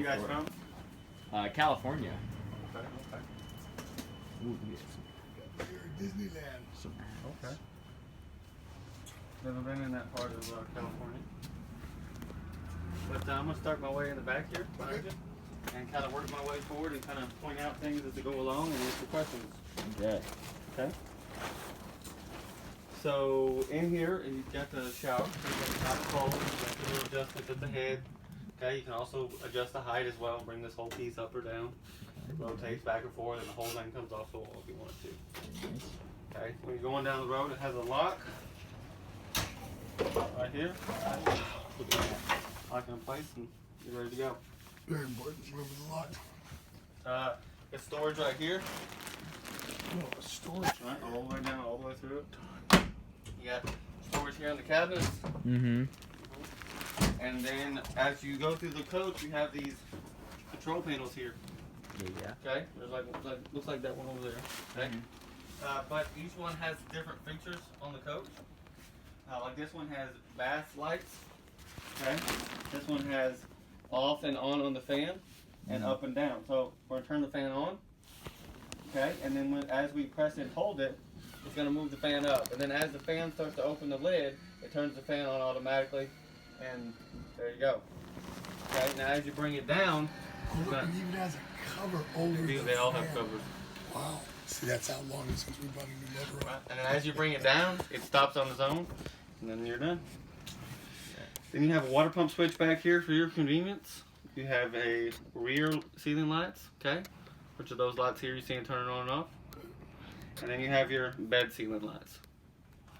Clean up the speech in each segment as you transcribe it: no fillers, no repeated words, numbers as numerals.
You guys from? California. Okay. Ooh, yes. Disneyland. Okay. Never been in that part of California. But I'm going to start my way in the back here, behind you, and kind of work my way forward and kind of point out things as they go along and answer questions. Okay. Okay? So, in here, you've got the shower. You've got the hot and cold. You've got the little adjustments at the head. Okay, you can also adjust the height as well. Bring this whole piece up or down. It rotates back and forth, and the whole thing comes off the wall if you want it to. Okay, when you're going down the road, it has a lock. Right here. Lock it in place, and you're ready to go. Very important. Remember the lock. It's storage right here. Oh, storage. Right, all the way down, all the way through it. You got storage here in the cabinets. Mm-hmm. And then as you go through the coach, you have these control panels here. Yeah. Okay, there's looks like that one over there. Okay, but each one has different features on the coach. Like this one has bath lights. Okay, this one has off and on the fan, and up and down. So we're gonna turn the fan on. Okay, and then as we press and hold it, it's gonna move the fan up. And then as the fan starts to open the lid, it turns the fan on automatically. And there you go. Okay, now as you bring it down, Oh, look, it even has a cover over they all have covers. Wow. See, that's how long since we bought a new motor. Right. And then as you bring it down, it stops on its own, and then you're done. Then you have a water pump switch back here for your convenience. You have a rear ceiling lights, okay, which are those lights here you see turning on and off. And then you have your bed ceiling lights.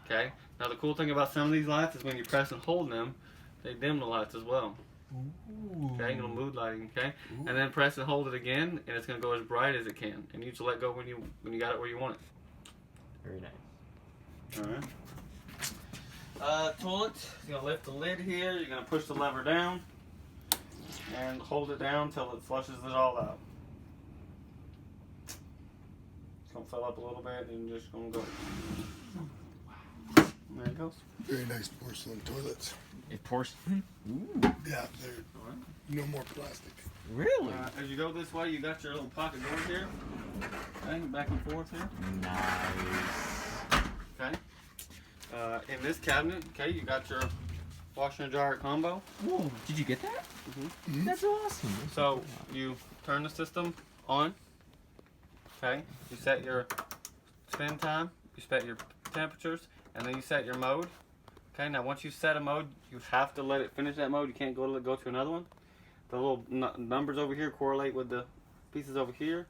Okay. Now the cool thing about some of these lights is when you press and hold them, they dim the lights as well. Ooh. Okay, little mood lighting. Okay, Ooh. and then press and hold it again, and it's gonna go as bright as it can. And you just let go when you got it where you want it. Very nice. All right. Toilet. You're gonna lift the lid here. You're gonna push the lever down, and hold it down until it flushes it all out. It's gonna fill up a little bit, and you're just gonna go. There it goes. Very nice porcelain toilets. It porcelain? Ooh. Yeah, they're no more plastic. Really? As you go this way, you got your little pocket doors here. Okay, back and forth here. Nice. Okay. In this cabinet, okay, you got your washer and dryer combo. Whoa, did you get that? Mm-hmm. That's awesome. So you turn the system on. Okay. You set your spin time. You set your temperatures, and then you set your mode. Okay. Now once you set a mode, you have to let it finish that mode. You can't go to another one. The little numbers over here correlate with the pieces over here,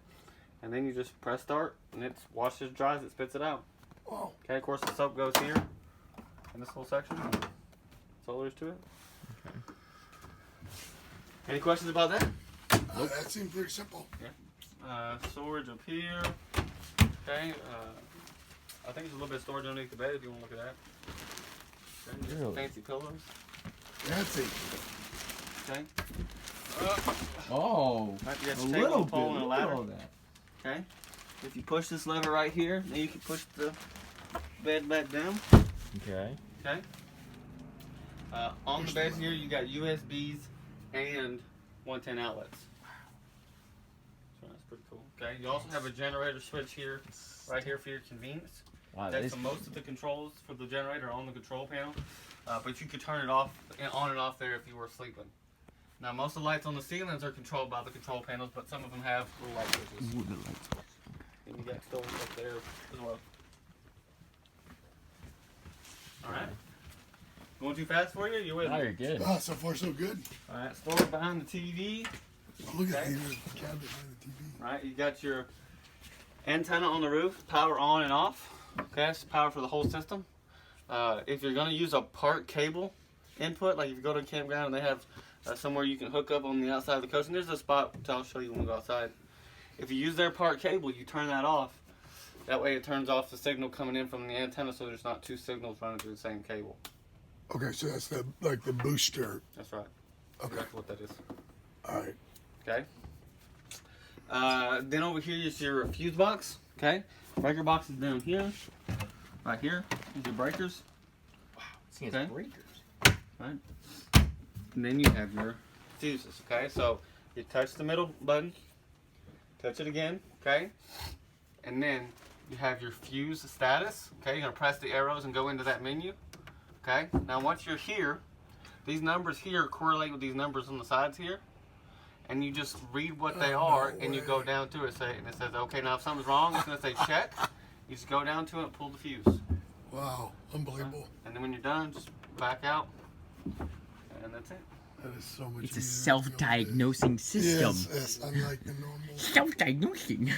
and then you just press start, and it washes, dries, it spits it out. Wow. Okay. Of course, the soap goes here in this whole section. That's all there is to it. Okay. Any questions about that? That seems pretty simple. Storage up here. Okay. I think there's a little bit of storage underneath the bed if you want to look at that. Okay, Really? fancy pillows. Fancy. Okay. Oh, Right, you got a your table, little a pole, bit. and a Look at ladder. all that. Okay. If you push this lever right here, then you can push the bed back down. Okay. Okay. On the bed here, you got USBs and 110 outlets. So that's pretty cool. Okay. You also have a generator switch here, right here for your convenience. Wow, That's most of the controls for the generator on the control panel, but you could turn it off, on and off there if you were sleeping. Now most of the lights on the ceilings are controlled by the control panels, but some of them have little light switches. Ooh, the lights. And you got stoves up there as well. All right. Going too fast for you? You with Now me? you're good. Ah, so far so good. All right. Storage behind the TV. Oh, look at Okay. the cabinet behind the TV. All right. You got your antenna on the roof, power on and off. Okay, that's power for the whole system. If you're gonna use a part cable input, like if you go to a campground and they have somewhere you can hook up on the outside of the coach, and there's a spot which I'll show you when we go outside. If you use their part cable, you turn that off. That way it turns off the signal coming in from the antenna, so there's not two signals running through the same cable. Okay, so that's the booster. That's right. Okay. That's what that is. All right. Okay. Then over here is your fuse box. Okay. Breaker box is down here. Right here is your breakers. Wow, this thing has Okay. breakers. Right. And then you have your fuses. Okay. So You touch the middle button, touch it again, okay? And then you have your fuse status, okay? You're gonna press the arrows and go into that menu, okay? Now once you're here, these numbers here correlate with these numbers on the sides here, and you just read what they are, and you go down to it, and it says, okay, now if something's wrong, it's gonna say check. You just go down to it and pull the fuse. Wow, unbelievable. And then when you're done, just back out, and that's it. That is so much It's a easier. self-diagnosing system. Yes, unlike the normal. Self-diagnosing.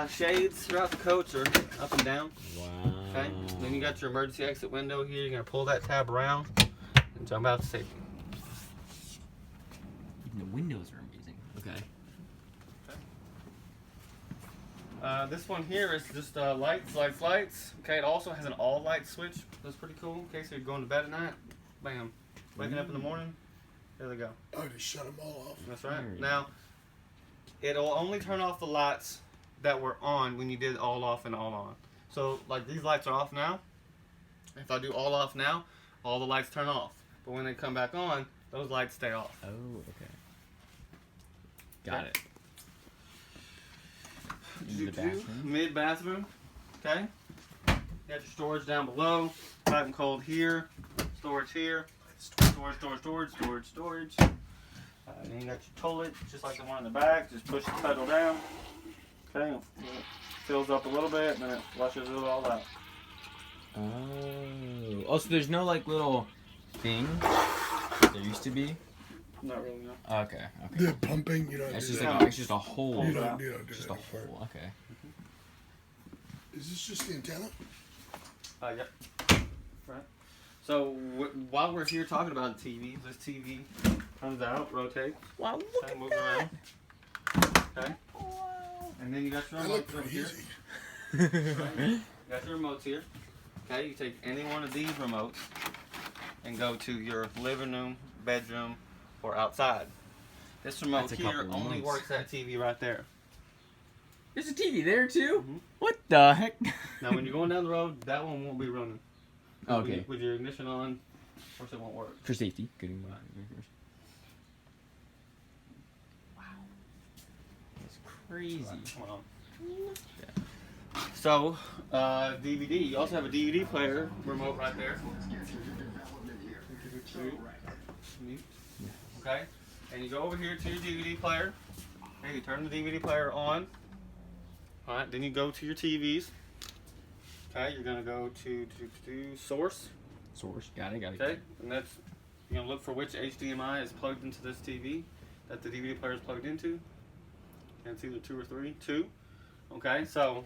Shades throughout the coach are up and down. Wow. Okay. Then you got your emergency exit window here. You're gonna pull that tab around and jump out to safety. Even the windows are amazing. Okay. This one here is just lights. Okay. It also has an all light switch. That's pretty cool. Okay, so you're going to bed at night. Bam. Waking up in the morning. There they go. Oh, just shut them all off. That's right. Very Now, it'll only turn off the lights that were on when you did all off and all on. So, like, these lights are off now. If I do all off now, all the lights turn off. But when they come back on, those lights stay off. Oh, okay. Got it. Into the bathroom. Mid bathroom. Okay. You got your storage down below. Hot and cold here. Storage here. Storage. Then you got your toilet, just like the one in the back. Just push the pedal down. Okay. Fills up a little bit, and then it flushes it all out. Oh. Oh, so there's no like little thing there used to be? Not really, no. Okay. The pumping, you don't It's do just that. like it's just a hole. You don't do Just that a part. hole. Okay. Is this just the antenna? Yep. Right. So while we're here talking about the TV, this TV comes out, rotates, Wow, look okay, at moves that. around. Okay. Wow. And then you got your That remotes looked over pretty here. easy. Right? You got your remotes here. Okay, you take any one of these remotes and go to your living room, bedroom, or outside. This remote That's a here couple only remotes. works that TV right there. There's a TV there too? Mhm. What the heck? Now when you're going down the road, that one won't be running. Okay. With your ignition on, of course it won't work. For safety. Good. Wow. That's crazy. Come on. So, DVD. You also have a DVD player remote right there. Okay? And you go over here to your DVD player. Okay, you turn the DVD player on. Alright, then you go to your TVs. Okay, you're going to go to source. Source. Got it. Okay? And that's, you're going to look for which HDMI is plugged into this TV that the DVD player is plugged into. And it's either 2 or 3. 2. Okay, so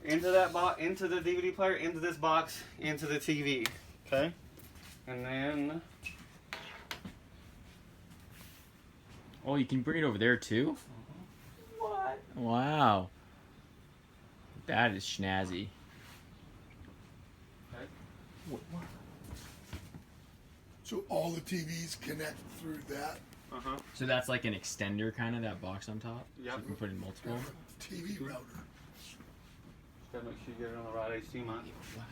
into that box, into the DVD player, into this box, into the TV. Okay? And then Oh, you can bring it over there too? What? Wow. That is snazzy. okay. So all the TVs connect through that Uh-huh. So that's like an extender kind of, that box on top? Yep. So you can put in multiple? TV router. Just gotta make sure you get it on the right HDMI. Wow.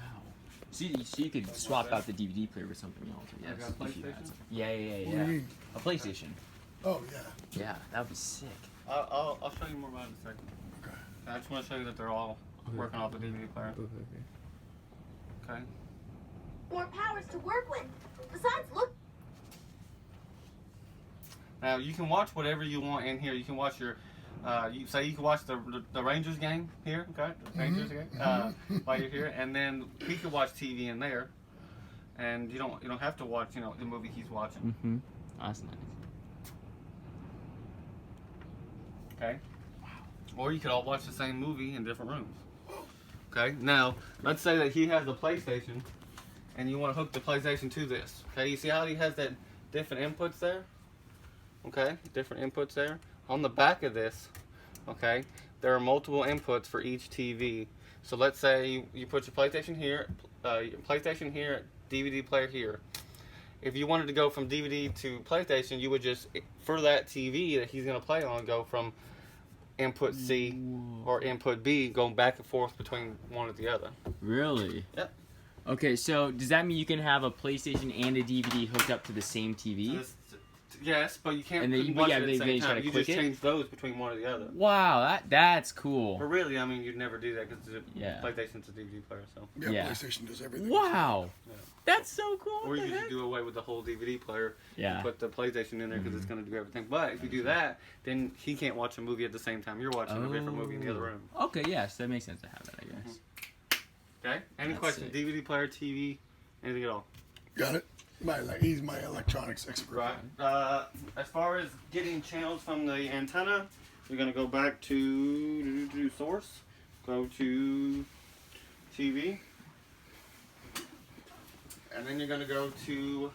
So you could swap out the DVD player with something else, I Like guess. a if you had PlayStation? something. Yeah. What do you mean? A PlayStation. Oh, yeah. Yeah, that would be sick. I'll show you more about it in a second. Okay. I just want to show you that they're all working off the DVD player. Okay. More powers to work with. Besides, look. Now you can watch whatever you want in here. You can watch your, you can watch the Rangers game here, okay? The Rangers game while you're here, and then he can watch TV in there, and you don't have to watch the movie he's watching. Mm-hmm. That's nice. Okay. Or you could all watch the same movie in different rooms. Okay. Now let's say that he has the PlayStation, and you want to hook the PlayStation to this. Okay. You see how he has that different inputs there? Okay, different inputs there. On the back of this, okay, there are multiple inputs for each TV. So let's say you put your PlayStation here, DVD player here. If you wanted to go from DVD to PlayStation, you would just, for that TV that he's going to play on, go from input C or input B, going back and forth between one or the other. Really? Yep. Okay, so does that mean you can have a PlayStation and a DVD hooked up to the same TV? Yes, but you can't And then watch yeah, it at the they same just time. gotta You click just it? change those between one or the other. Wow, that's cool. But really, I mean, you'd never do that because Yeah. PlayStation's a DVD player, so. Yeah, Yeah. PlayStation does everything. Wow, Yeah. that's so cool. Or What you the could just heck? do away with the whole DVD player Yeah. and put the PlayStation in there because it's going to do everything. But if you do that, then he can't watch a movie at the same time you're watching a different movie in the other room. Okay, yes, that makes sense to have that, I guess. Okay? Any That's questions? sick. DVD player, TV, anything at all? Got it. He's my electronics expert. Right. As far as getting channels from the antenna, you're going to go back to source, go to TV, and then you're going to go to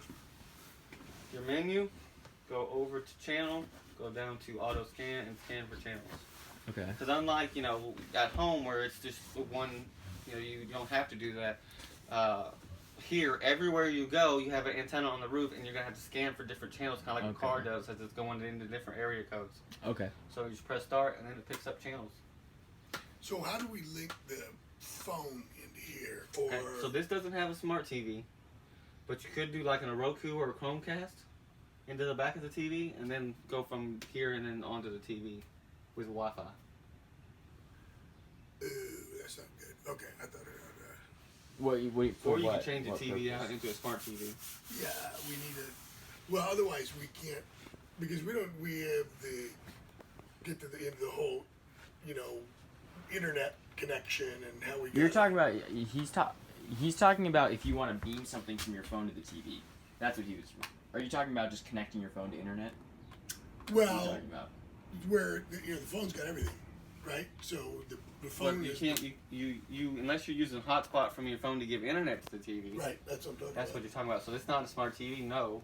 your menu, go over to channel, go down to auto scan and scan for channels. Okay. Because unlike, at home where it's just one, you don't have to do that. Here, everywhere you go, you have an antenna on the roof, and you're going to have to scan for different channels, kind of like a car does, as it's going into different area codes. Okay. So you just press start, and then it picks up channels. So how do we link the phone into here? Or Okay, so this doesn't have a smart TV, but you could do like in a Roku or a Chromecast into the back of the TV, and then go from here and then onto the TV with Wi-Fi. Ooh, that's not good. Okay, I thought it had Wait, for Or you what? can change the What TV purpose? out into a smart TV. Yeah, we need to. Well, otherwise we can't because we don't. We have the get to the end of the whole, internet connection and how we. You're talking about he's talking about if you want to beam something from your phone to the TV. That's what he was. Are you talking about just connecting your phone to internet? What are you Well, talking about? where the phone's got everything, right? So the But phone you is can't, you unless you're using hotspot from your phone to give internet to the TV. right. That's what I'm talking That's about. what you're talking about. So it's not a smart TV. No,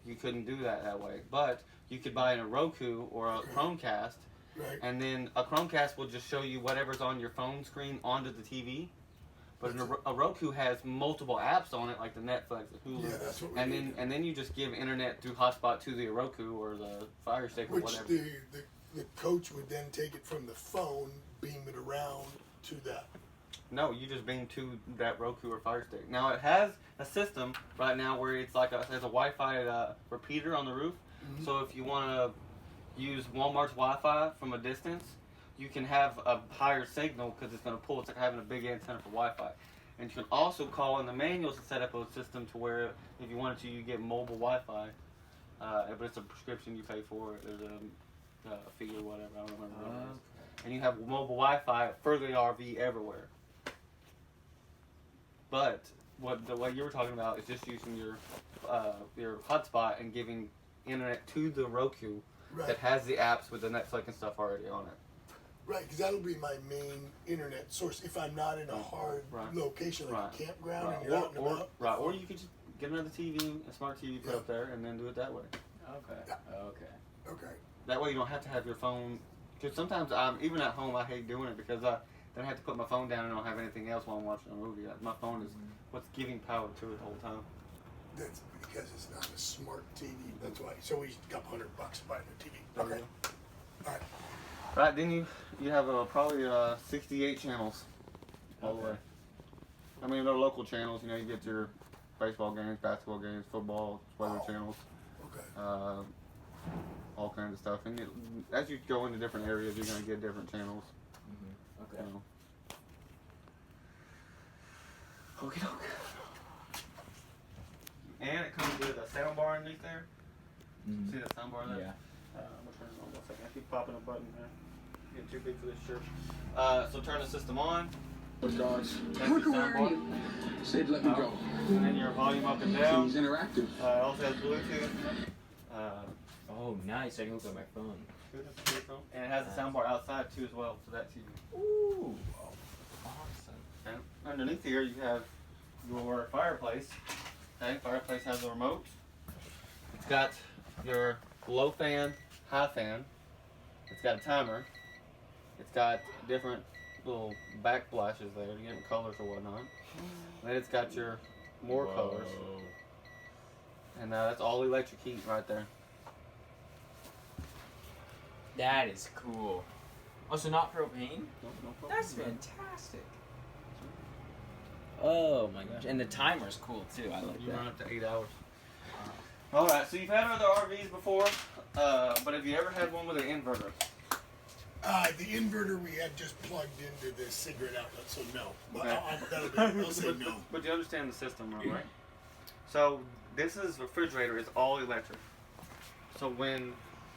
you couldn't do that way. But you could buy a Roku or a Chromecast, Right. and then a Chromecast will just show you whatever's on your phone screen onto the TV. But a Roku has multiple apps on it, like the Netflix, the Hulu, Yeah, that's what we and need. then you just give internet through hotspot to the Roku or the Fire Stick or Which whatever. the coach would then take it from the phone, beam it around to that. No, you just beam to that Roku or Fire Stick. Now it has a system right now where it's like there's a Wi-Fi repeater on the roof. Mm-hmm. So if you want to use Walmart's Wi-Fi from a distance, you can have a higher signal because it's going to pull. It's like having a big antenna for Wi-Fi. And you can also call in the manuals to set up a system to where if you wanted to, you get mobile Wi-Fi. But it's a prescription you pay for. There's a fee or whatever. I don't remember what it is. And you have mobile Wi-Fi for the RV everywhere. But what you were talking about is just using your hotspot and giving internet to the Roku Right. that has the apps with the Netflix and stuff already on it. Right, because that'll be my main internet source if I'm not in a hard location like a campground and you're out and about. Right, or you could just get another TV, a smart TV put up there, and then do it that way. Okay. Yeah. Okay. Okay. That way you don't have to have your phone. Because sometimes, even at home, I hate doing it because then I have to put my phone down and I don't have anything else while I'm watching a movie. My phone is what's giving power to it the whole time. That's because it's not a smart TV. That's why. So we a couple $100 buying a TV. There you Okay. All right. Right, then you have probably 68 channels all the way. I mean, they're local channels. You get your baseball games, basketball games, football, weather channels, Okay. all kinds of stuff. And as you go into different areas, you're going to get different channels. Okay. Okie doke. And it comes with a sound bar underneath there. See that sound bar there? Yeah. I'm gonna turn it on 1 second. I keep popping a button there. Getting too big for this shirt. So turn the system on. Guys, That's your sound bar. Sid, let me go. And then your volume up and down. He's interactive. It also has Bluetooth. Oh, nice. I can look at my phone. And it has a sound bar outside too as well for that TV. Ooh. Awesome. Okay. Underneath here you have your fireplace. Okay, fireplace has a remote. It's got your low fan, high fan. It's got a timer. It's got different little backflashes there to get colors or whatnot. And then it's got your more colors. And that's all electric heat right there. That is cool. Oh, so not propane? No problem. That's fantastic. Oh my gosh. And the timer's cool too. I like You that. run up to 8 hours. All right, so you've had other RVs before, but have you ever had one with an inverter? The inverter we had just plugged into the cigarette outlet, so no. But Okay. I'll say no. But you understand the system, right? So this is refrigerator is all electric. So when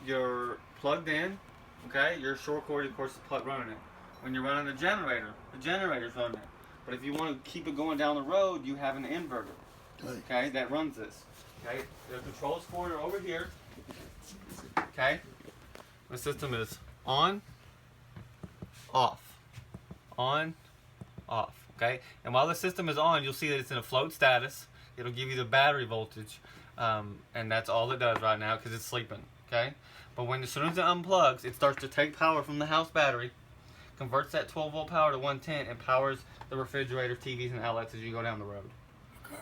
you're plugged in, okay, your short cord, of course, is running it. When you're running the generator's running it. But if you want to keep it going down the road, you have an inverter, okay, that runs this. Okay, the controls for it are over here. Okay, the system is on, off, on, off. Okay, and while the system is on, you'll see that it's in a float status. It'll give you the battery voltage, and that's all it does right now because it's sleeping. Okay, but as soon as it unplugs, it starts to take power from the house battery, converts that 12-volt power to 110, and powers the refrigerator, TVs, and outlets as you go down the road.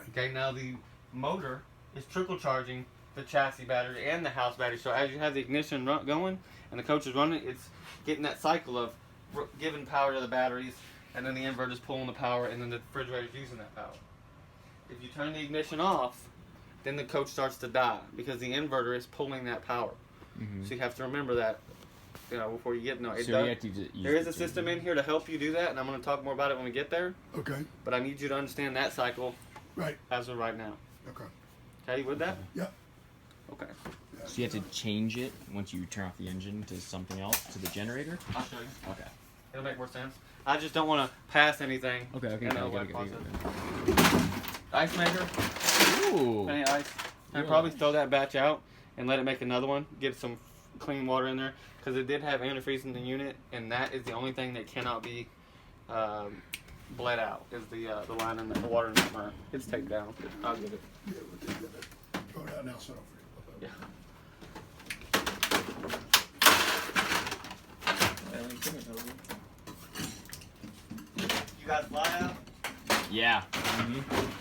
Okay, now the motor is trickle charging the chassis battery and the house battery. So as you have the ignition going and the coach is running, it's getting that cycle of giving power to the batteries, and then the inverter is pulling the power, and then the refrigerator is using that power. If you turn the ignition off, then the coach starts to die because the inverter is pulling that power. Mm-hmm. So you have to remember that, before you get There is a system in here to help you do that, and I'm going to talk more about it when we get there. Okay. But I need you to understand that cycle Right. as of right now. Okay. Okay, you with that? Yep. Okay. So you have to change it once you turn off the engine to something else, to the generator? I'll show you. Okay. It'll make more sense. I just don't want to pass anything. Okay, in the got it. process. Ice maker. Ooh. Any ice. I'd Really? probably throw that batch out and let it make another one. Get some clean water in there because it did have antifreeze in the unit, and that is the only thing that cannot be bled out. Is the line in the water in the front. It's taped down. I'll get it. Yeah, we'll take that. Throw it out now, so don't forget. Yeah. You guys fly out? Yeah.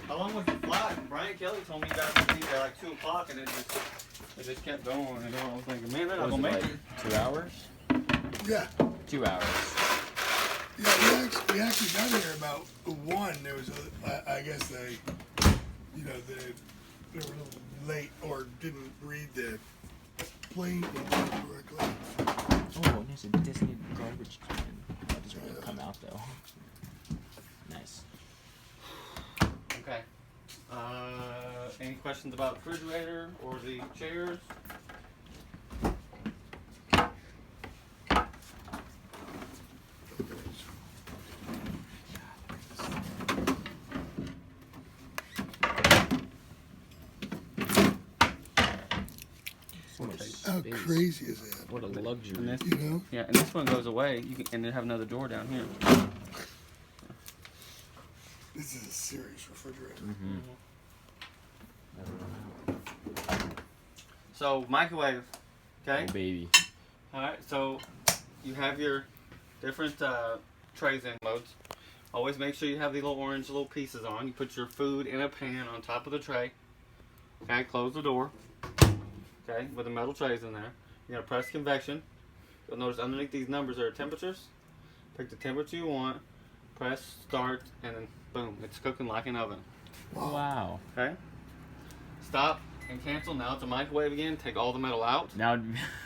How long was the flight? Brian Kelly told me you guys would be there like 2 o'clock, and it just kept going and going. I was thinking, man, they're not What gonna was make it, it. like 2 hours? Yeah. 2 hours. Yeah, we actually got here about 1. There was I guess they were a little late or didn't read the plane correctly. Oh, and there's a Disney garbage can. That doesn't really come out though. Nice. Okay. Any questions about the refrigerator or the chairs? So much How space. crazy is that? What a luxury. And this, You know? yeah, and this one goes away. You can, and then have another door down here. This is a serious refrigerator. Mm-hmm. So microwave. Okay. Oh, baby. All right. So you have your different trays in modes. Always make sure you have the little pieces on. You put your food in a pan on top of the tray. Okay. Close the door. Okay. With the metal trays in there. You're gonna press convection. You'll notice underneath these numbers are temperatures. Pick the temperature you want. Press start, and then boom, it's cooking like an oven. Wow. Okay. Stop and cancel. Now it's a microwave again. Take all the metal out. Now,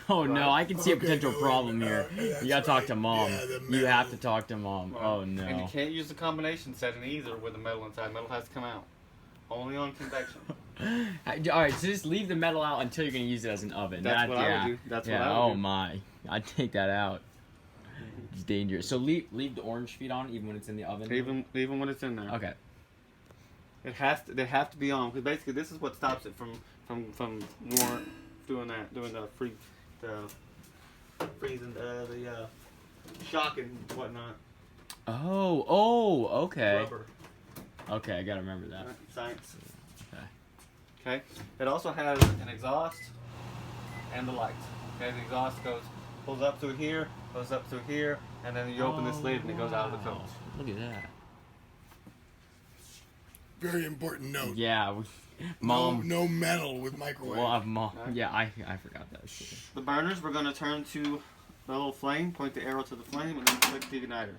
oh no, I can see a Okay, potential no, problem here. that's You gotta talk right. to mom. Yeah, the You have metal. to talk to mom. Right. Oh no. And you can't use the combination setting either with the metal inside. Metal has to come out. Only on convection. Alright, so just leave the metal out until you're gonna use it as an oven. That's what I yeah. would do. That's yeah. what I would Oh do. my. I'd take that out. It's dangerous. So leave the orange feet on even when it's in the oven? Even when it's in there. Okay. They have to be on because basically this is what stops it from doing the freezing the shock and whatnot. Oh, okay. Rubber. Okay, I gotta remember that. Science. Okay. Okay. It also has an exhaust and the lights. Okay, the exhaust pulls up through here, goes up through here, and then you open this lid and it goes out of the coach. Look at that. Very important note. Yeah, mom. No metal with microwave. Well, mom. Right. Yeah, I forgot that. Too. The burners, we're going to turn to the little flame, point the arrow to the flame, and then click the igniter.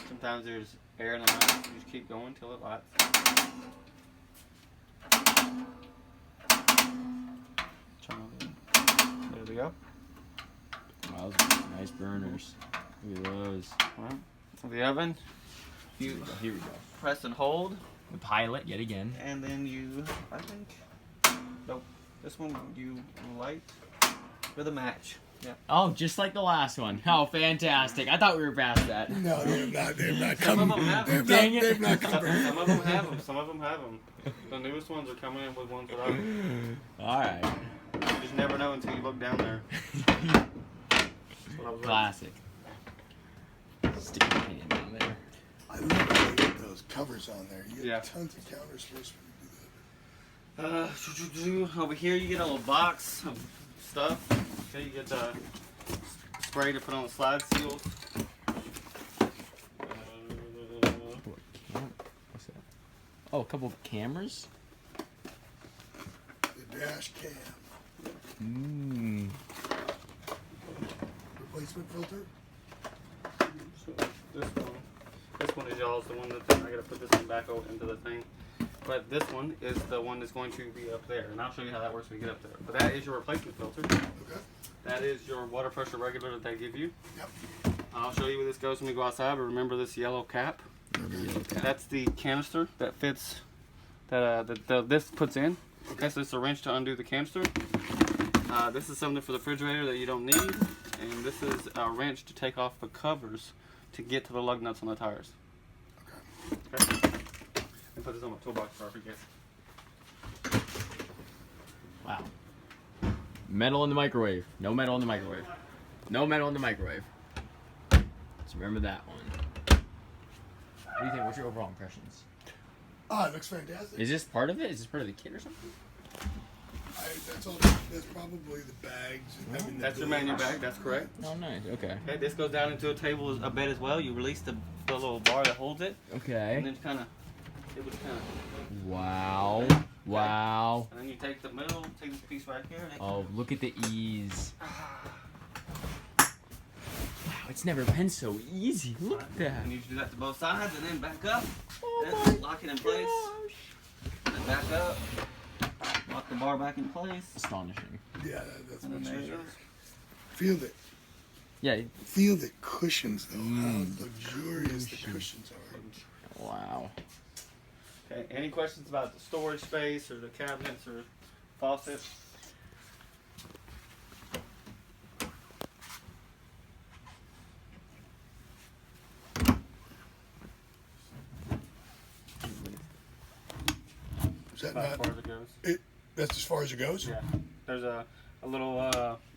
Sometimes there's air in the mouth. You just keep going till it lights. Turn on the- There we go. Wow, those are nice burners. Look at those. Well, the oven, you Here we go. press and hold, The pilot, yet again. and then you, I think, nope, this one you light with a match. Yep. Oh, just like the last one. Oh, fantastic. I thought we were past that. No, they've not Some come. of them have them. Dang it. They've not come. Some of them have them. Some of them have them. The newest ones are coming in with ones without them. Alright. You just never know until you look down there. That's what I was Classic. Stick your hand down there. I love how they get those covers on there. You get Yeah. tons of counters for us when over here you get a little box of stuff. Okay, you get the spray to put on the slide seals. What's that? Oh, a couple of cameras? you do that. The dash cam. Mmm. Replacement filter. So this one is y'all's. The one that I gotta put this one back over into the thing. But this one is the one that's going to be up there, and I'll show you how that works when we get up there. But that is your replacement filter. Okay. That is your water pressure regulator that they give you. Yep. I'll show you where this goes when we go outside, but remember this yellow cap? That's the canister that fits, that this puts in. Okay, so it's a wrench to undo the canister. This is something for the refrigerator that you don't need. And this is a wrench to take off the covers to get to the lug nuts on the tires. Okay. And put this on my toolbox for I forget. Wow. Metal in the microwave. No metal in the microwave. No metal in the microwave. So remember that one. What do you think? What's your overall impressions? Ah, it looks fantastic. Is this part of it? Is this part of the kit or something? That's all. That's probably the bags. I mean, That's your manual bag, that's correct. Oh, nice. Okay. Okay, this goes down into a bed as well. You release the little bar that holds it, and Okay. then it was kind of, Wow. Wow. and then you take the middle, take this piece right here. And Oh, look at the ease. Wow, it's never been so easy. Look at that. And you do that to both sides, and then back up, Oh then my lock it in place, and then back up, lock the bar back in place, Astonishing. Yeah, that's and then much there it easier. goes. Feel the Yeah. cushions though. How luxurious the cushions are. Wow. Okay, any questions about the storage space or the cabinets or faucets? Is that About as not? far as it goes. That's as far as it goes. Yeah, there's a little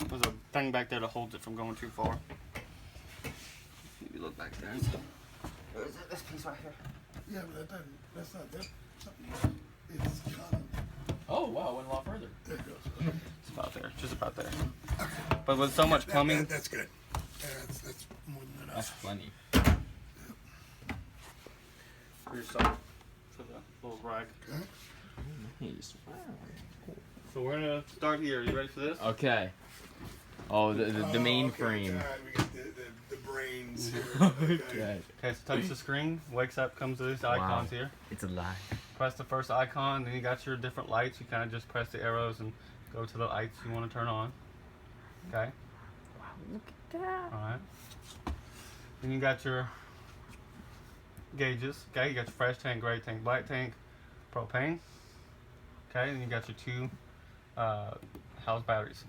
there's a thing back there that holds it from going too far. If you look back there, there's this piece right here. Yeah, but that's not that. It's kind of. Oh, wow. Went a lot further. There it goes. It's about there, just about there. But with so much plumbing, That's good. That's more than enough. That's plenty. for yourself, for the little rag. Okay. Nice. So we're gonna start here. You ready for this? Okay. Oh, the Okay. mainframe. All right, we got the brains here. Okay. Okay, so touch the screen. Wakes up, comes to these icons here. It's alive. Press the first icon, then you got your different lights. You kind of just press the arrows and go to the lights you want to turn on. Okay. Wow, look at that. All right. Then you got your gauges. Okay, you got your fresh tank, gray tank, black tank, propane. Okay, and you got your two house batteries.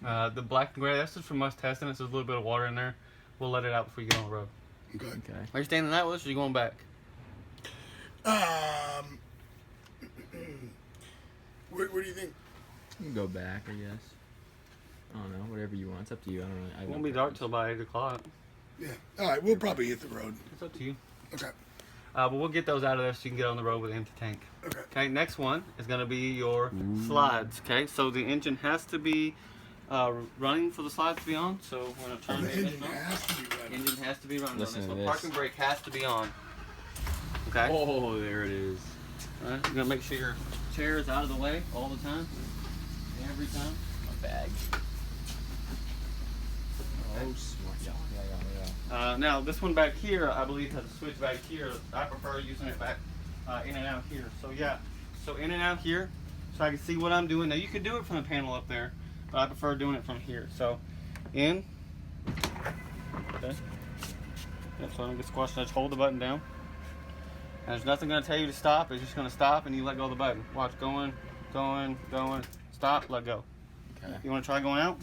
The black and gray, that's just from us testing it. So there's a little bit of water in there. We'll let it out before you get on the road. Okay. Okay. Are you staying the night with us or are you going back? What do you think? You can go back, I guess. I don't know. Whatever you want. It's up to you. I don't know. It won't be dark till about 8 o'clock. Yeah. All right, we'll probably hit the road. It's up to you. Okay. But we'll get those out of there so you can get on the road with an empty tank. Okay. Okay, next one is going to be your slides. Okay, so the engine has to be running for the slides to be on. So we're going to turn The the engine ignition on. has to be running. Engine has to be running Listen on to this. So this. parking brake has to be on. Okay. Oh, there it is. All right, you're going to make sure your chair is out of the way all the time. Every time. My bag. Oh, smart. Yeah. Now this one back here, I believe has a switch back here. I prefer using it back in and out here. So yeah, so in and out here, so I can see what I'm doing. Now you could do it from the panel up there, but I prefer doing it from here. So in, okay. Yep, so I don't get squashed. I just hold the button down. And there's nothing going to tell you to stop. It's just going to stop and you let go of the button. Watch, going, stop, let go. Okay. You want to try going out?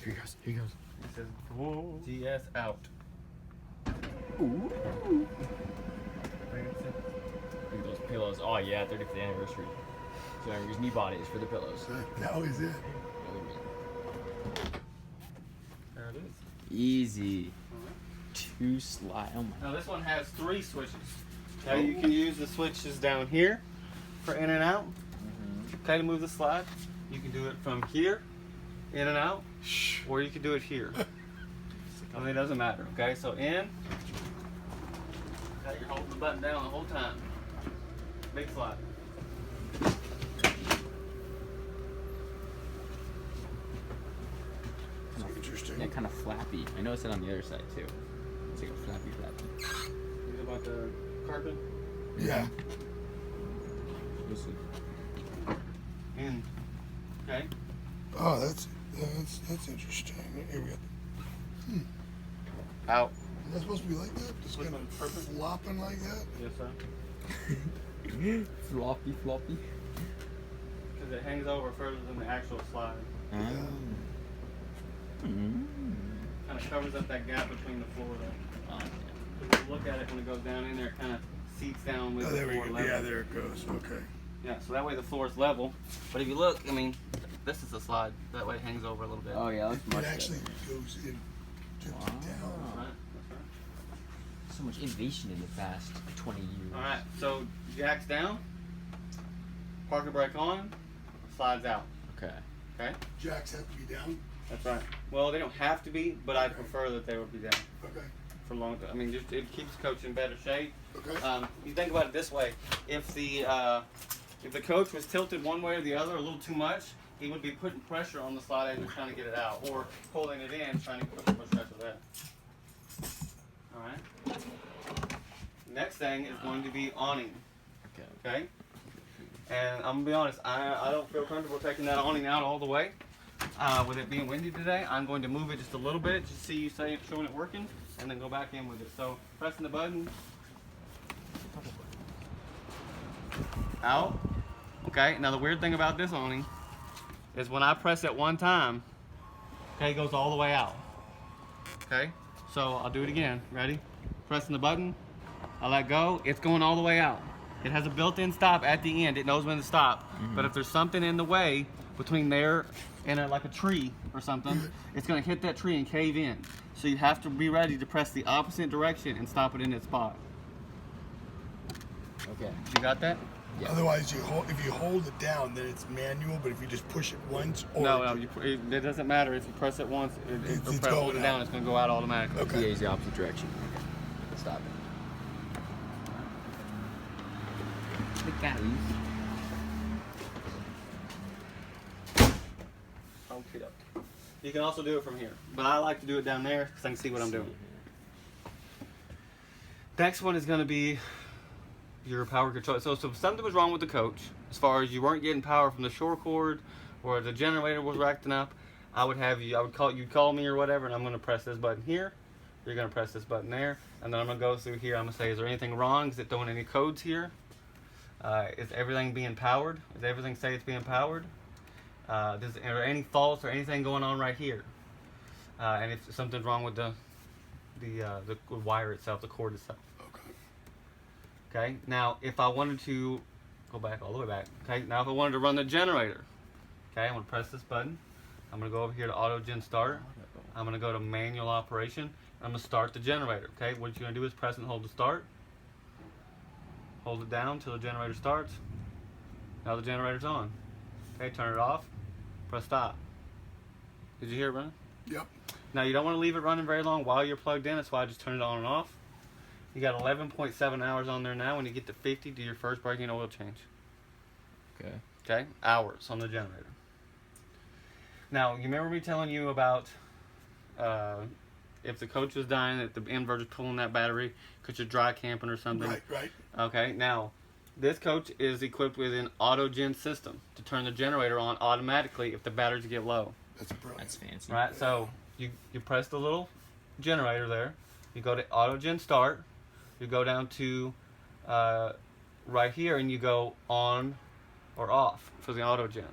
Here he goes. It says GS out. Ooh. Look at those pillows. Oh yeah, 35th anniversary. So I use knee bodies for the pillows. That was it. There it is. Easy. 2 slide. Oh my. Now this one has 3 switches. Okay, you can use the switches down here for in and out. Okay, to move the slide. You can do it from here, in and out, or you can do it here. I mean, it doesn't matter. Okay, so in. Okay, you're holding the button down the whole time. Big slide. Interesting. Yeah, kind of flappy. I noticed it on the other side too. It's like a flappy. You know about the carpet? Yeah. In. Okay. Oh, that's interesting. Here we go. Out. Is that supposed to be like that? Just kind of flopping like that? Yes, sir. Floppy. Because it hangs over further than the actual slide. Mm. Kind of covers up that gap between the floor there. If you look at it when it goes down in there, it kind of seats down with Oh, the there we floor go. level. Yeah, there it goes. Okay. Yeah, so that way the floor is level. But if you look, I mean, this is the slide. That way it hangs over a little bit. Oh yeah, that's It much actually better. goes in, tips Wow. it down. That's right. So much innovation in the past 20 years. All right, so jacks down, parker brake on, slides out. Okay. Okay, Jacks have to be down. that's right. Well, they don't have to be, but I'd prefer that they would be down Okay. for long. I mean, just it keeps the coach in better shape. Okay. You think about it this way: if the coach was tilted one way or the other a little too much, he would be putting pressure on the slide edge trying to get it out, or holding it in trying to push pressure there. All right. Next thing is going to be awning. Okay. And I'm gonna be honest, I don't feel comfortable taking that awning out all the way. With it being windy today, I'm going to move it just a little bit, just see you showing it working, and then go back in with it. So pressing the button. Out. Okay, now the weird thing about this awning is when I press it one time, okay, it goes all the way out. Okay, so I'll do it again. Ready? Pressing the button, I let go, it's going all the way out. It has a built-in stop at the end, it knows when to stop. But if there's something in the way between there and like a tree or something, it's gonna hit that tree and cave in. So you have to be ready to press the opposite direction and stop it in its spot. Okay. You got that? Yeah. Otherwise, if you hold it down, then it's manual. But if you just push it once, or No, it doesn't matter. If you press it once, It's hold going it down, out. it's going to go out automatically. Okay. Yeah, it's the opposite direction. Stop it. The guys. Okay. You can also do it from here, but I like to do it down there because I can see what I'm doing. Next one is going to be your power control. So if something was wrong with the coach, as far as you weren't getting power from the shore cord or the generator was acting up, you'd call me or whatever, and I'm going to press this button here. You're going to press this button there, and then I'm going to go through here. I'm going to say, is there anything wrong? Is it throwing any codes here? Is everything being powered? Does everything say it's being powered? Are there any faults or anything going on right here? And if something's wrong with the wire itself, the cord itself. Okay, now if I wanted to go back all the way back, okay, now if I wanted to run the generator, okay, I'm going to press this button. I'm going to go over here to auto gen start. I'm going to go to manual operation. I'm going to start the generator. Okay, what you're going to do is press and hold to start. Hold it down until the generator starts. Now the generator's on. Okay, turn it off. Press stop. Did you hear it running? Yep. Now you don't want to leave it running very long while you're plugged in. That's why I just turn it on and off. You got 11.7 hours on there now. When you get to 50, do your first braking oil change. Okay. Okay, hours on the generator. Now, you remember me telling you about if the coach is dying, if the inverter's pulling that battery because you're dry camping or something? Right. Okay, now, this coach is equipped with an auto-gen system to turn the generator on automatically if the batteries get low. That's brilliant. That's fancy. Right, so you press the little generator there. You go to auto-gen start. You go down to right here and you go on or off for the auto-gen.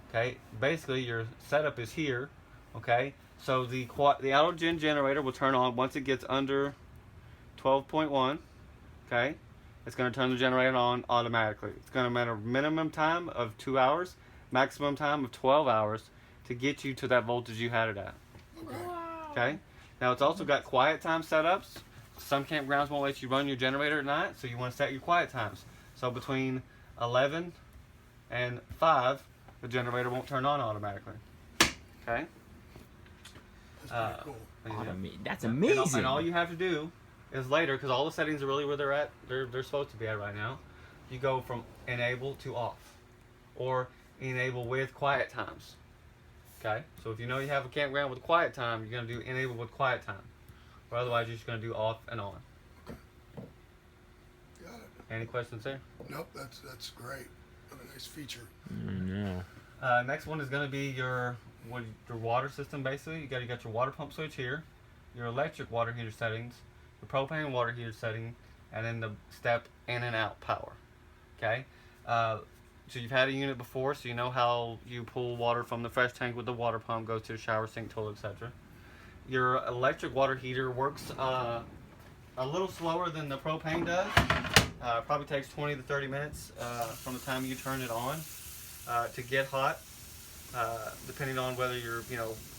Okay, basically your setup is here. Okay, so the auto-gen generator will turn on once it gets under 12.1. Okay, it's going to turn the generator on automatically. It's going to matter minimum time of 2 hours, maximum time of 12 hours to get you to that voltage you had it at. Okay. Okay, now it's also got quiet time setups. Some campgrounds won't let you run your generator at night, so you want to set your quiet times. So between 11 and 5, the generator won't turn on automatically. Okay? That's pretty cool. Yeah. That's amazing. And all you have to do is later, because all the settings are really where they're at, they're supposed to be at right now. You go from enable to off, or enable with quiet times. Okay? So if you know you have a campground with quiet time, you're going to do enable with quiet time. Or otherwise, you're just going to do off and on. Got it. Any questions there? Nope, that's great. What a nice feature. Yeah. Next one is going to be your water system. Basically, you got your water pump switch here, your electric water heater settings, the propane water heater setting, and then the step in and out power. Okay, so you've had a unit before, so you know how you pull water from the fresh tank with the water pump, goes to the shower, sink, toilet, etc. Your electric water heater works a little slower than the propane does. Probably takes 20 to 30 minutes from the time you turn it on to get hot, depending on whether you're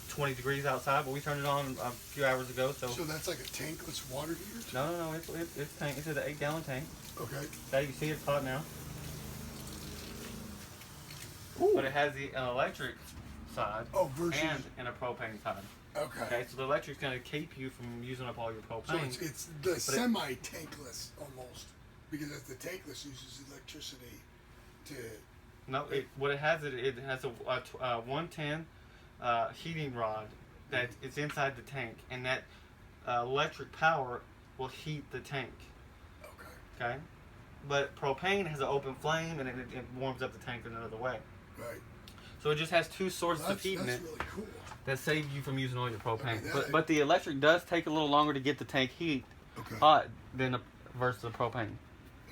20 degrees outside. But we turned it on a few hours ago. So that's like a tankless water heater? No, it's tank. It's an 8-gallon tank. Okay. Okay, you see it's hot now. Ooh. But it has an electric side versus... and a propane side. Okay. Okay, so the electric's going to keep you from using up all your propane. So it's the semi-tankless almost, because the tankless uses electricity to... No, what it has a 110 heating rod that is inside the tank, and that electric power will heat the tank. Okay. Okay, but propane has an open flame, and it warms up the tank in another way. Right. So it just has two sources of heat in it. That's really cool. That saves you from using all your propane. Okay, but the electric does take a little longer to get the tank heat hot than versus the propane.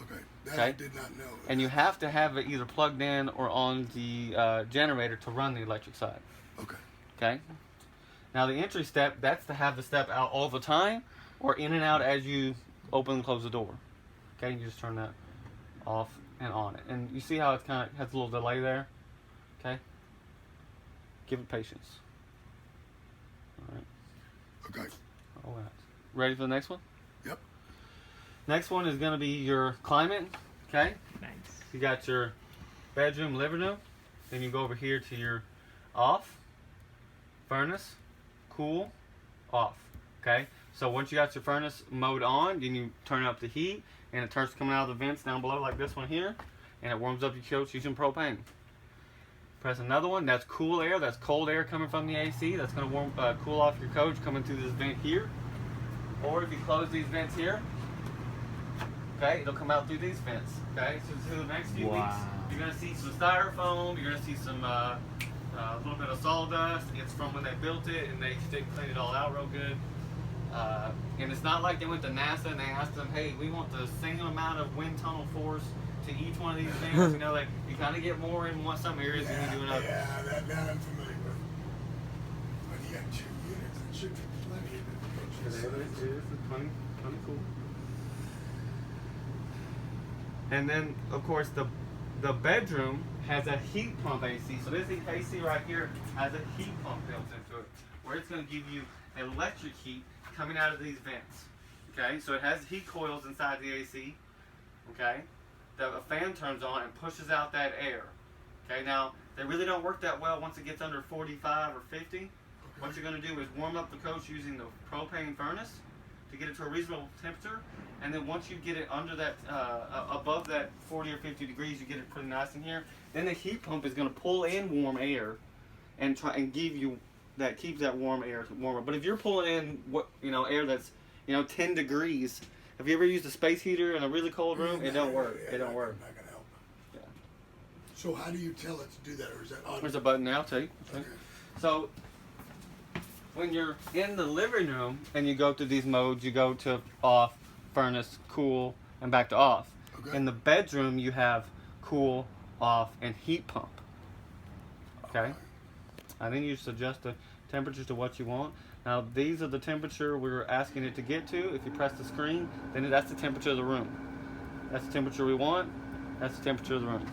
Okay. That I did not know. And you have to have it either plugged in or on the generator to run the electric side. Okay. Okay. Now the entry step, that's to have the step out all the time or in and out as you open and close the door. Okay, you just turn that off and on it. And you see how it kind of has a little delay there? Okay. Give it patience. All right. Okay. All right. Ready for the next one? Yep. Next one is going to be your climate. Okay. Nice. You got your bedroom, living room. Then you go over here to your off, furnace, cool, off. Okay. So once you got your furnace mode on, then you turn up the heat, and it starts coming out of the vents down below like this one here, and it warms up your coach using propane. Press another one. That's cool air. That's cold air coming from the AC. That's going to cool off your coach coming through this vent here. Or if you close these vents here, okay, it'll come out through these vents. Okay, so through the next few weeks, you're going to see some styrofoam. You're going to see some a little bit of sawdust. It's from when they built it, and they cleaned it all out real good. And it's not like they went to NASA and they asked them, hey, we want the same amount of wind tunnel force to each one of these things. Like you kind of get more in some areas than you do in others. Yeah, that I'm familiar with. But you got 2 units, it should be plenty of it. It is plenty cool. And then, of course, the bedroom has a heat pump AC. So this AC right here has a heat pump built into it, where it's going to give you electric heat coming out of these vents. Okay, so it has heat coils inside the AC. Okay, a fan turns on and pushes out that air. Okay, now they really don't work that well once it gets under 45 or 50. Okay. What you're going to do is warm up the coach using the propane furnace to get it to a reasonable temperature, and then once you get it under that, above that 40 or 50 degrees, you get it pretty nice in here. Then the heat pump is going to pull in warm air, and try and give you that keeps that warm air warmer. But if you're pulling in air that's 10 degrees, have you ever used a space heater in a really cold room? It don't work. It don't work. Not gonna help. Yeah. So how do you tell it to do that, or is that on? There's a button now, too. Okay. So when you're in the living room and you go through these modes, you go to off, furnace, cool, and back to off. Okay. In the bedroom, you have cool, off, and heat pump. Okay? And then you just adjust the temperature to what you want. Now, these are the temperature we were asking it to get to. If you press the screen, then that's the temperature of the room. That's the temperature we want. That's the temperature of the room.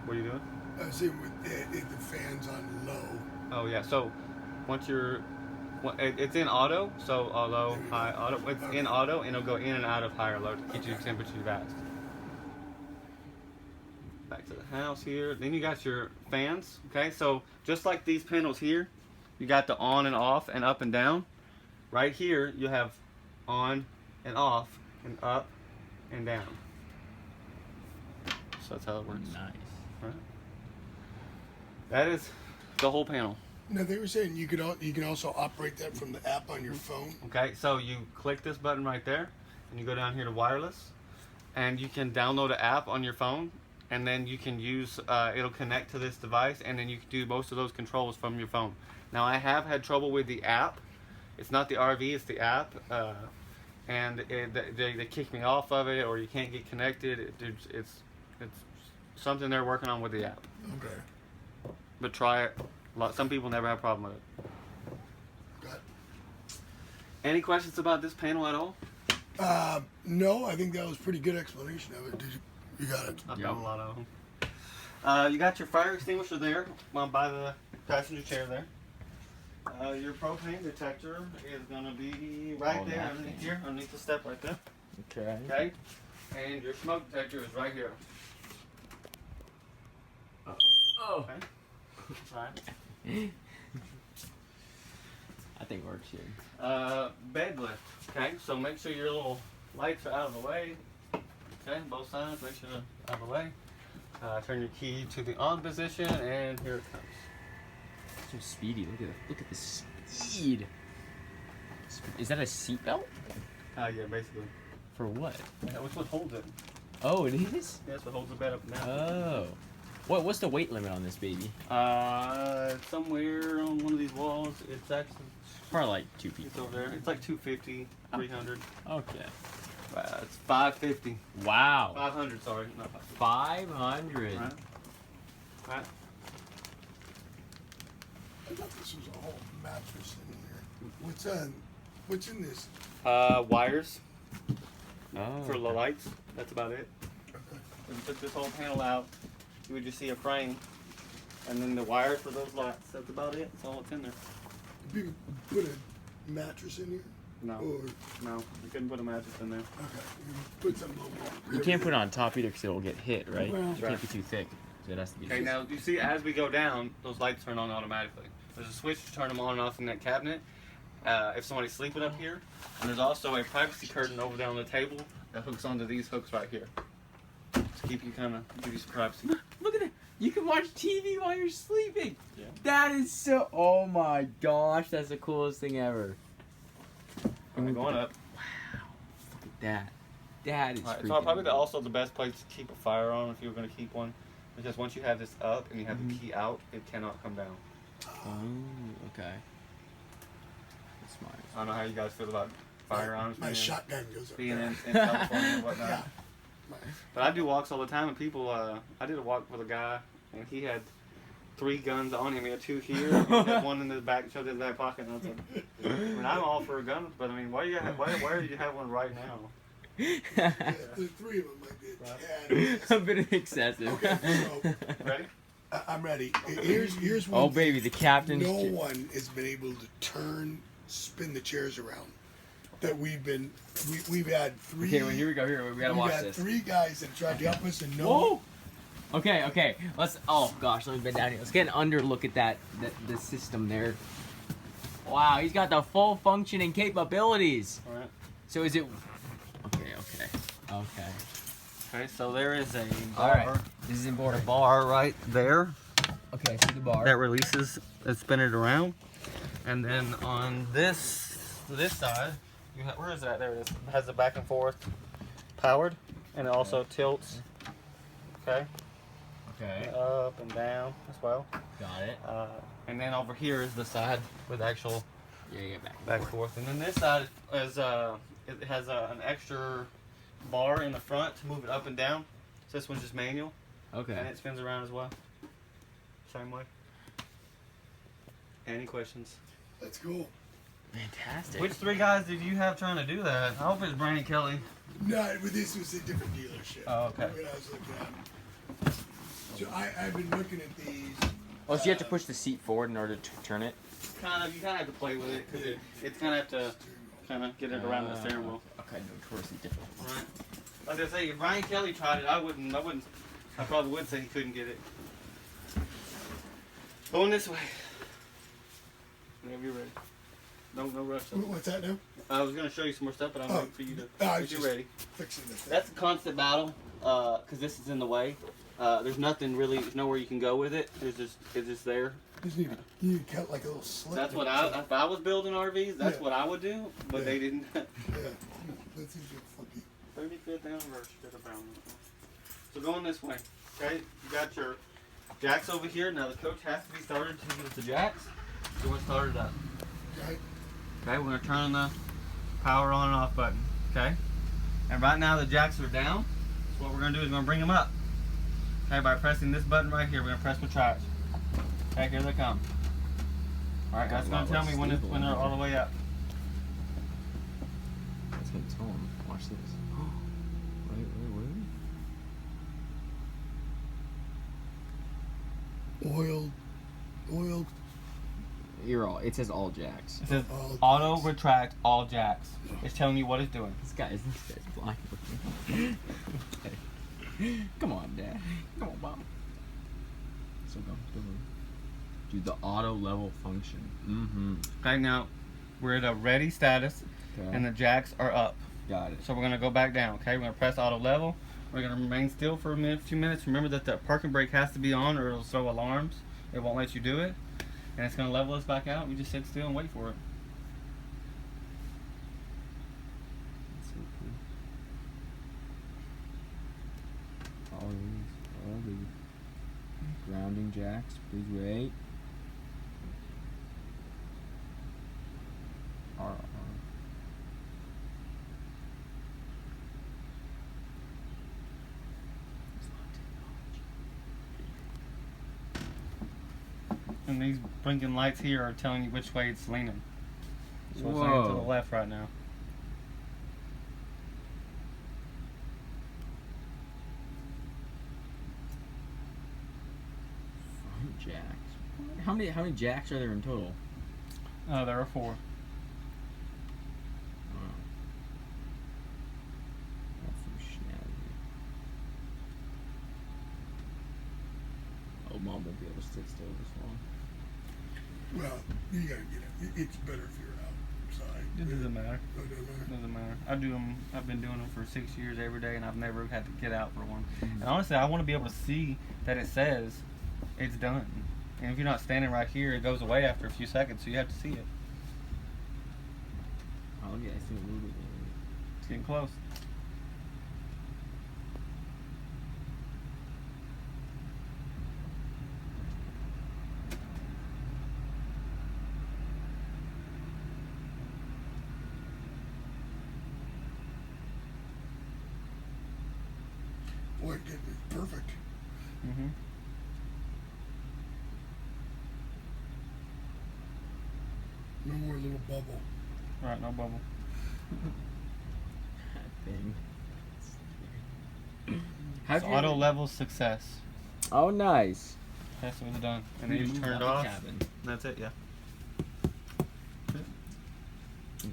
What are you doing? I see with the fan's on low. Oh yeah. So once it's in auto. So low, high, auto. It's in auto, and it'll go in and out of high or low to get you the temperature you've asked. Back to the house here. Then you got your fans. Okay. So just like these panels here, you got the on and off and up and down. Right here, you have on and off and up and down. So that's how it works. Nice. Right. That is the whole panel. Now they were saying you can also operate that from the app on your phone. Okay, so you click this button right there, and you go down here to wireless, and you can download an app on your phone, and then you can use it'll connect to this device, and then you can do most of those controls from your phone. Now I have had trouble with the app. It's not the RV, it's the app, and they kick me off of it, or you can't get connected. It's something they're working on with the app. Okay. But try it. Some people never have a problem with it. Got it. Any questions about this panel at all? No, I think that was a pretty good explanation of it. You got it. I've got a lot of them. You got your fire extinguisher there, by the passenger chair there. Your propane detector is going to be right there underneath here, underneath the step right there. Okay. Okay? And your smoke detector is right here. Oh. Okay? Right. I think it works here. Bed lift. Okay, so make sure your little lights are out of the way. Okay, both sides, make sure they're out of the way. Turn your key to the on position, and here it comes. So speedy. Look at the speed. Is that a seatbelt? Yeah, basically. For what? Yeah, which one holds it? Oh, it is? That's what holds the bed up and down. Oh. What's the weight limit on this baby? Somewhere on one of these walls, it's actually Probably like 2 people. it's over there. It's like 250, 300. Okay. It's 550. Wow. 500, sorry, not 500. Right. Right. I thought this was a whole mattress in here. What's in this? Wires Oh. for the lights. That's about it. If you took this whole panel out, you would just see a frame, and then the wires for those lights. That's about it. That's all that's in there. You could put a mattress in here? No, Or, no, you couldn't put a mattress in there. okay, you put something over You can't put it on top either because it will get hit, right? Well- It can't be too thick. So it has to be. Okay, now you see as we go down, those lights turn on automatically. There's a switch to turn them on and off in that cabinet. If somebody's sleeping up here, and there's also a privacy curtain over there on the table that hooks onto these hooks right here to keep you give you some privacy. Look at that. You can watch TV while you're sleeping. Yeah. That is so. Oh my gosh, that's the coolest thing ever. And we're going up. Wow. Look at that. That is Right, freaking. so probably also the best place to keep a fire on if you were going to keep one, because once you have this up and you have the key out, it cannot come down. Oh, okay. That's smart. I don't know how you guys feel about firearms. My shotgun goes up being there. in California and whatnot. Yeah. But I do walks all the time, and people. I did a walk with a guy, and he had 3 guns on him. He had 2 here, and he had 1 in his back, shoved in his back pocket. And I was like, I mean, I'm all for a gun, but I mean, why do you have one right now? Yeah, the 3 of them might be a tad. A bit excessive. Okay, so Ready? I'm ready. Here's one. Oh baby, the captain. No one has been able to spin the chairs around. That we've had 3. Okay, well, here we go. Here we gotta watch had this. 3 guys that tried to help us, and no. Whoa. Okay. Let's. Oh gosh, let me bend down here. Let's get an under look at the system there. Wow, he's got the full functioning capabilities. All right. So is it? Okay. Okay, so there is a All bar. right. This is A important. bar right there Okay, see the bar. that releases and spin it around. And then on this side, where is that? There it is. It has the back and forth powered, and it also tilts. Okay, Okay. up and down as well. Got it. And then over here is the side with actual Yeah, back and forth. And then this side is it has an extra bar in the front to move it up and down. So this one's just manual, Okay. and it spins around as well. Same way. Any questions? That's cool. Fantastic. Which 3 guys did you have trying to do that? I hope it's Brian Kelly. No, but this was a different dealership. Oh, okay. When I was looking at them. So I've been looking at these. Oh, so you have to push the seat forward in order to turn it? You kind of have to play with it because it's kind of have to kind of get it around the steering wheel. Okay, notoriously difficult. Right. Like I say, if Brian Kelly tried it, I probably would say he couldn't get it. Going this way. Whenever you're ready. No rush. What's that now? I was gonna show you some more stuff, but I'm waiting for you to. I If was you're just ready. fixing this. That's a constant battle, because this is in the way. There's nothing really, there's nowhere you can go with it. It's just there. You need to cut like a little slit. That's what there. if I was building RVs, that's Yeah. what I would do. But Yeah. they didn't. Yeah. That's easy funky. 35th anniversary of the Brown. So going this way, okay? You got your jacks over here. Now the coach has to be started with the jacks. So we'll start it up. Okay. Okay, we're gonna turn the power on and off button. Okay. And right now the jacks are down. So what we're gonna do is we're gonna bring them up. Okay, by pressing this button right here, we're gonna press retract. Okay, here they come. All right, that's gonna tell me when they're all the way up. That's gonna tell him. Watch this. Wait. Oiled. It says all jacks. It says All auto jacks. retract all jacks. It's telling you what it's doing. This guy's blind with me. Come on, Dad. Come on, Mom. So go. Do the auto level function. Mm-hmm. Okay, now we're at a ready status, Okay. and the jacks are up. Got it. So we're gonna go back down. Okay, we're gonna press auto level. We're gonna remain still for a few minutes. Remember that the parking brake has to be on, or it'll throw alarms. It won't let you do it, and it's gonna level us back out. We just sit still and wait for it. All these. Grounding jacks. Please wait. R. And these blinking lights here are telling you which way it's leaning. So it's leaning to the Whoa. left right now. Front jacks. How many jacks are there in total? There are 4. Wow. That's some snazzy. Oh, Mom won't be able to sit still this long. Well, you gotta get it. It's better if you're outside. It doesn't matter. Oh, it doesn't matter. Doesn't matter. I do them. I've been doing them for 6 years every day, and I've never had to get out for one. And honestly, I want to be able to see that it says it's done. And if you're not standing right here, it goes away after a few seconds, so you have to see it. Oh, yeah, I see a little bit. It's getting close. Boy, it's perfect. Mm-hmm. No more little bubble. All right, no bubble. That thing. It's auto level success. Oh, nice. Okay, so it's done. And then you just turn it off. Cabin. That's it, yeah.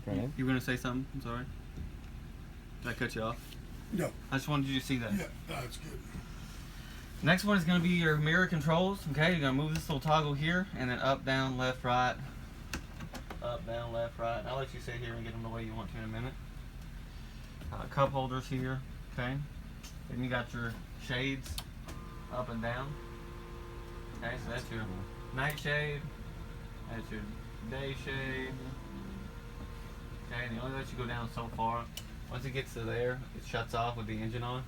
Okay. You were going to say something? I'm sorry. Did I cut you off? No. I just wanted you to see that. Yeah, that's good. Next one is going to be your mirror controls. Okay, you're going to move this little toggle here, and then up, down, left, right, up, down, left, right. I'll let you sit here and get them the way you want to in a minute. Cup holders here, okay. Then you got your shades up and down. Okay, so that's your night shade. That's your day shade. Okay, and they only let you go down so far. Once it gets to there, it shuts off with the engine on.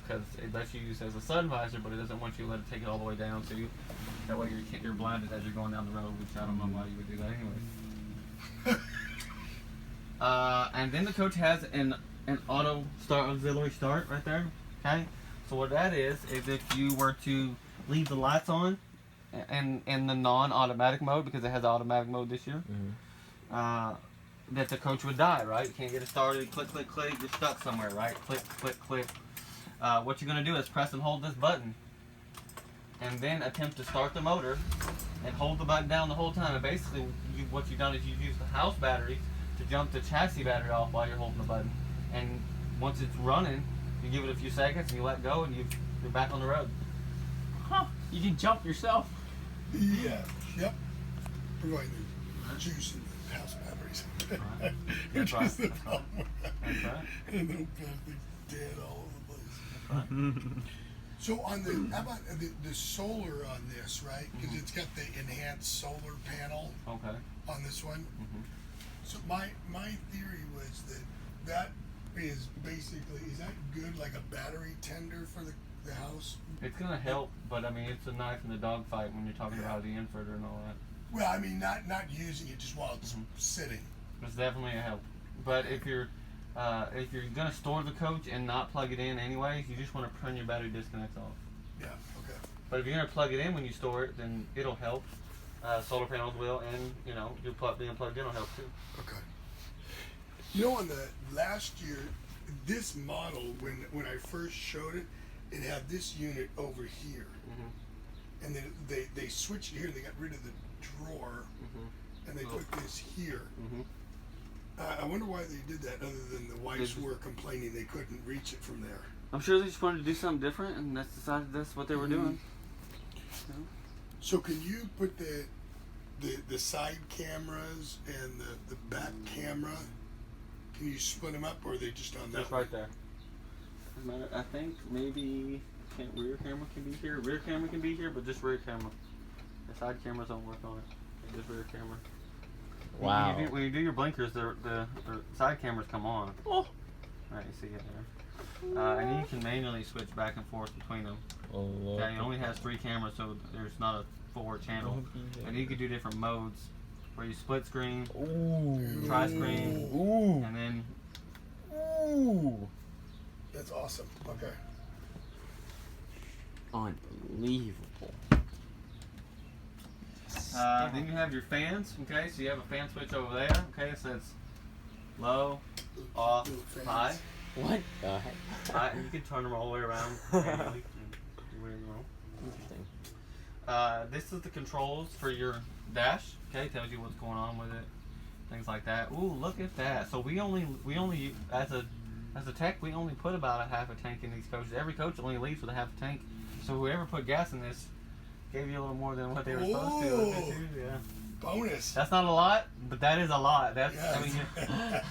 Because it lets you use it as a sun visor, but it doesn't want you to let it take it all the way down. So that way you're blinded as you're going down the road, which I don't know why you would do that anyway. And then the coach has an auto start, auxiliary start right there. Okay, so what that is if you were to leave the lights on and in the non-automatic mode, because it has automatic mode this year, that the coach would die, right? You can't get it started. Click, click, click. You're stuck somewhere, right? Click, click, click. What you're going to do is press and hold this button and then attempt to start the motor and hold the button down the whole time. And basically, what you've done is you've used the house battery to jump the chassis battery off while you're holding the button. And once it's running, you give it a few seconds and you let go and you're back on the road. Huh. You can jump yourself. Yeah. Yep. We're going to juice in the house batteries. Right. Which That's is the right. problem. That's right. And the thing's dead all over the place. So on the, how about the solar on this, right? Because it's got the enhanced solar panel Okay. on this one. Mm-hmm. So my theory was that is basically, is that good, like a battery tender for the house? It's gonna help, but I mean, it's a knife in the dog fight when you're talking about the inverter and all that. Well, I mean, not using it just while it's sitting. It's definitely a help. But if you're gonna store the coach and not plug it in anyways, you just want to turn your battery disconnects off. Yeah. Okay. But if you're gonna plug it in when you store it, then it'll help. Solar panels will, and being plugged in will help too. Okay. You know, on the last year, this model, when I first showed it, it had this unit over here, and then they switched it here. They got rid of the drawer, and they put this here. I wonder why they did that, other than the wives were complaining they couldn't reach it from there. I'm sure they just wanted to do something different, and that's decided that's what they were doing. So can you put the side cameras and the back camera? Can you split them up, or are they just on that? That's right there. I think maybe rear camera can be here. Rear camera can be here, but just rear camera. The side cameras don't work on it. Just rear camera. Wow. When you do your blinkers, the side cameras come on. Oh. Alright, you see it there. And you can manually switch back and forth between them. Oh, Okay, it only has 3 cameras, so there's not a 4 channel. And you can do different modes, where you split screen, tri-screen, and then. Ooh. That's awesome. Okay. Unbelievable. Then you have your fans. Okay, so you have a fan switch over there. Okay, so it's low, off, high. What the heck? You can turn them all the way around. Manually. Do whatever you want. This is the controls for your dash. Okay, tells you what's going on with it, things like that. Ooh, look at that. So we only as a tech, we only put about a half a tank in these coaches. Every coach only leaves with a half a tank. So whoever put gas in this gave you a little more than what they were supposed to. Yeah. Bonus. That's not a lot, but that is a lot. That's Yes.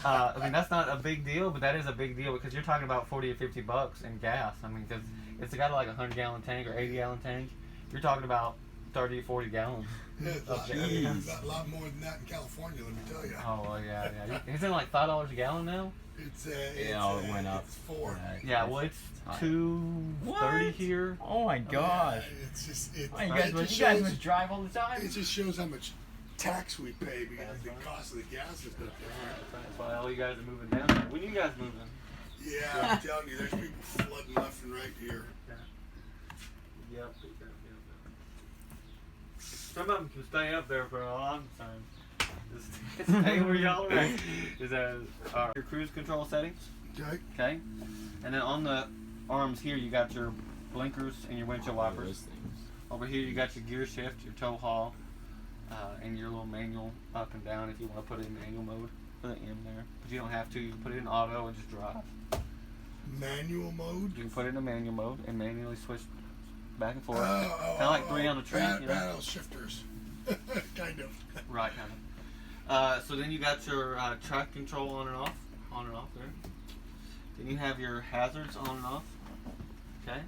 I mean that's not a big deal, but that is a big deal because you're talking about $40 or $50 in gas. I mean, because it's got like a 100-gallon tank or 80-gallon tank. You're talking about 30 or 40 gallons. Yeah, Jeez. a lot more than that in California, let me tell you. Oh well, yeah. Isn't it like $5 a gallon now? It's it went up. It's 4. Yeah, well it's $2.30 here. Oh my gosh. It's just Oh, you guys must drive all the time. It just shows how much tax we pay because the cost of the gas is different. That's why all you guys are moving down here. When you guys moving? Yeah, I'm telling you, there's people flooding left and right here. Yep. Some of them can stay up there for a long time. Just stay where y'all are. Is that your cruise control settings? Okay. Okay. And then on the arms here, you got your blinkers and your windshield wipers. Over here, you got your gear shift, your tow haul, and your little manual up and down if you want to put it in manual mode. Put it in there. But you don't have to. You can put it in auto and just drive. Manual mode? You can put it in a manual mode and manually switch back and forth. Kind of like 3 on the tree. Paddle shifters. Kind of. Right, kind So then you got your track control on and off there. Then you have your hazards on and off. Okay.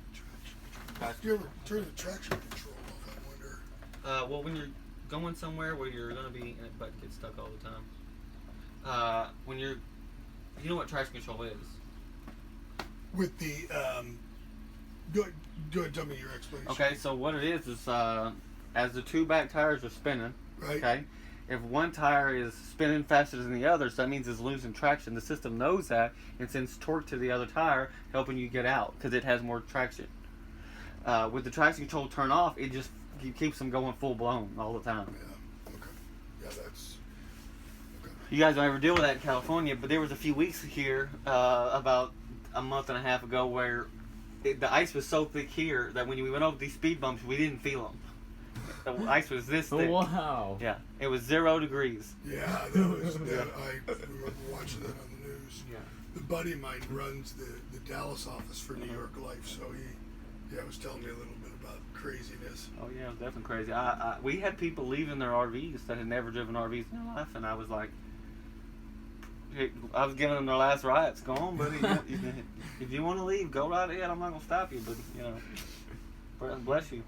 Do you ever turn the traction control off? I wonder. Well, when you're going somewhere where you're gonna be and it gets stuck all the time. When you know what traction control is. With the go ahead, tell me your explanation. Okay, so what it is as the two back tires are spinning. Right. Okay. If one tire is spinning faster than the other, so that means it's losing traction. The system knows that and sends torque to the other tire, helping you get out because it has more traction. With the traction control turn off, it just keeps them going full blown all the time. Yeah. Okay. Yeah, that's. Okay. You guys don't ever deal with that in California, but there was a few weeks here, about a month and a half ago, where the ice was so thick here that when we went over these speed bumps, we didn't feel them. The ice was this thick. Wow. Yeah, it was 0 degrees. Yeah, that was. I remember watching that on the news. Yeah. The buddy of mine runs the Dallas office for New York Life, so he was telling me a little bit about craziness. Oh yeah, it was definitely crazy. We had people leaving their RVs that had never driven RVs in their life, and I was like, I was giving them their last rides. Go on, buddy. If you want to leave, go right ahead. I'm not gonna stop you, but bless you.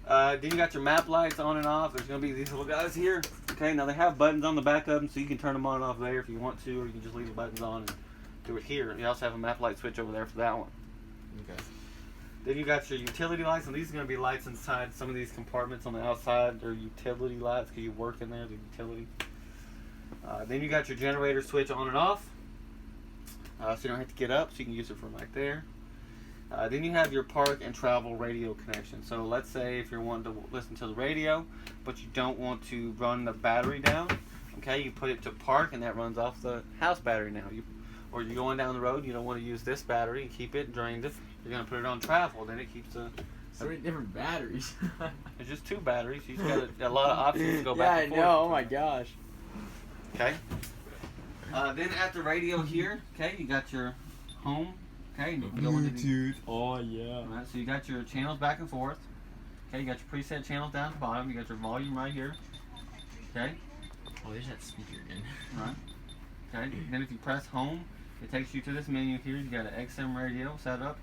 Then you got your map lights on and off. There's gonna be these little guys here. Okay, now they have buttons on the back of them, so you can turn them on and off there if you want to, or you can just leave the buttons on and do it here. You also have a map light switch over there for that one. Okay. Then you got your utility lights, and these are going to be lights inside some of these compartments on the outside. They're utility lights because you work in there, the utility. Then you got your generator switch on and off, so you don't have to get up, so you can use it from right there. Then you have your park and travel radio connection. So let's say if you're wanting to listen to the radio, but you don't want to run the battery down, okay, you put it to park, and that runs off the house battery now. Or you're going down the road, you don't want to use this battery and keep it drained. You're going to put it on travel, then it keeps so many different batteries. There's just 2 batteries. You just got a lot of options to go back and forth. Yeah, I know. Oh my gosh. Okay. Then at the radio here, okay, you got your home. Okay, and you can go into Bluetooth. Oh yeah. Alright, so you got your channels back and forth. Okay, you got your preset channels down at the bottom. You got your volume right here. Okay. Oh, there's that speaker again. Right. Okay. Then if you press home, it takes you to this menu here. You got an XM radio set up.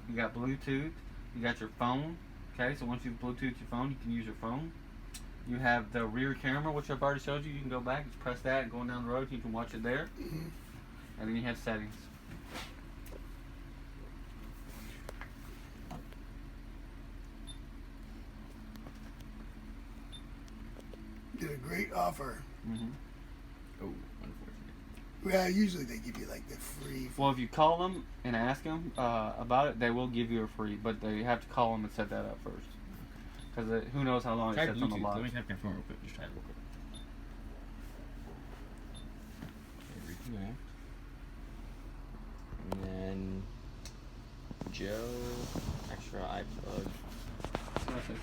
You got Bluetooth. You got your phone. Okay, so once you Bluetooth your phone, you can use your phone. You have the rear camera, which I've already showed you. You can go back, just press that, and going down the road, you can watch it there. And then you have settings. Did a great offer. Mm-hmm. Oh, unfortunate. Well, usually they give you like the free. Well, if you call them and ask them about it, they will give you a free, but they have to call them and set that up first. Because who knows how long Try it sits on the Bluetooth. lot. Let me type confirm real quick. Just try it real quick. Okay, reconnect. And then Joe, extra iPlug. Okay.